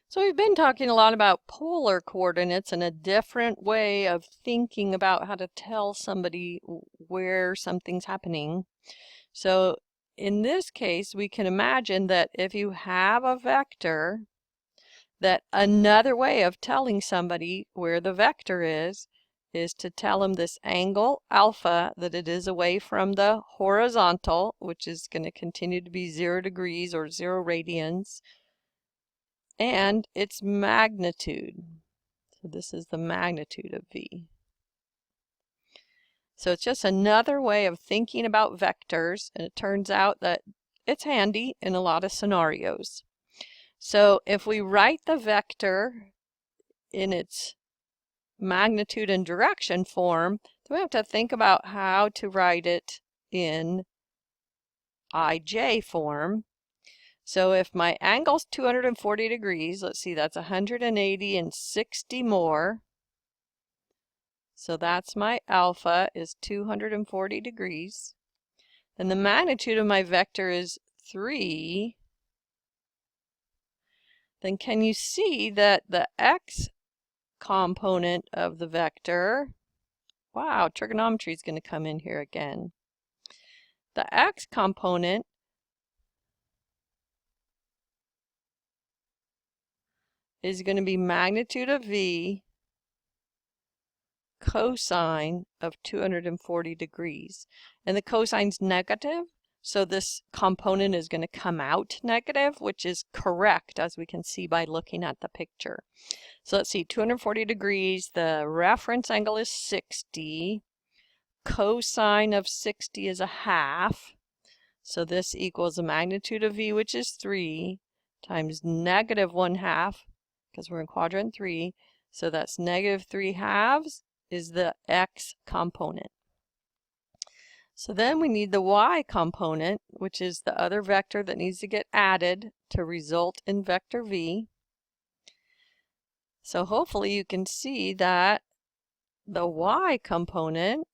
So we've been talking a lot about polar coordinates and a different way of thinking about how to tell somebody where something's happening. So in this case, we can imagine that if you have a vector, that another way of telling somebody where the vector is to tell them this angle alpha, that it is away from the horizontal, which is going to continue to be 0 degrees or 0 radians, and its magnitude. So this is the magnitude of V. So it's just another way of thinking about vectors, and it turns out that it's handy in a lot of scenarios. So if we write the vector in its magnitude and direction form, then we have to think about how to write it in IJ form. So if my angle's 240 degrees, let's see, that's 180 and 60 more. So that's my alpha is 240 degrees. Then the magnitude of my vector is 3. Then can you see that the x component of the vector, wow, trigonometry is going to come in here again. The x component is going to be magnitude of V cosine of 240 degrees. And the cosine's negative, so this component is going to come out negative, which is correct, as we can see by looking at the picture. So let's see, 240 degrees, the reference angle is 60. Cosine of 60 is a half. So this equals the magnitude of V, which is 3, times negative 1/2, because we're in quadrant 3. So that's negative 3/2 is the x component. So then we need the y component, which is the other vector that needs to get added to result in vector V. So hopefully you can see that the y component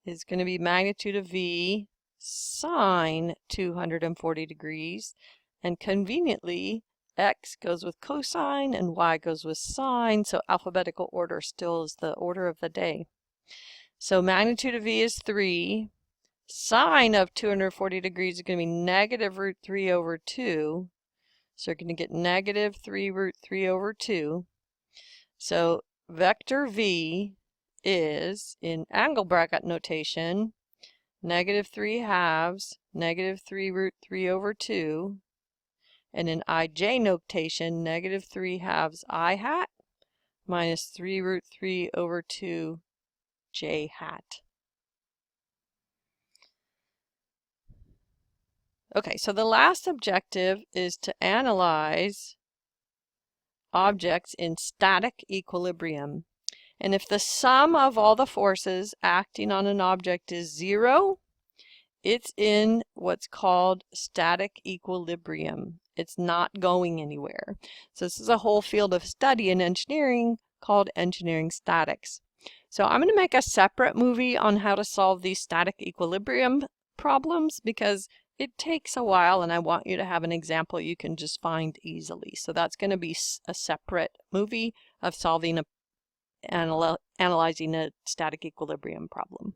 is going to be magnitude of V sine 240 degrees, and conveniently x goes with cosine and y goes with sine, so alphabetical order still is the order of the day. So magnitude of V is 3. Sine of 240 degrees is going to be negative root 3 over 2. So you're going to get negative 3 root 3 over 2. So vector V is, in angle bracket notation, negative 3/2, negative 3 root 3 over 2. And in IJ notation, negative 3/2 I hat minus 3 root 3 over 2 J hat. Okay, so the last objective is to analyze objects in static equilibrium. And if the sum of all the forces acting on an object is 0, it's in what's called static equilibrium. It's not going anywhere. So this is a whole field of study in engineering called engineering statics. So I'm going to make a separate movie on how to solve these static equilibrium problems, because it takes a while and I want you to have an example you can just find easily. So that's going to be a separate movie of solving analyzing a static equilibrium problem.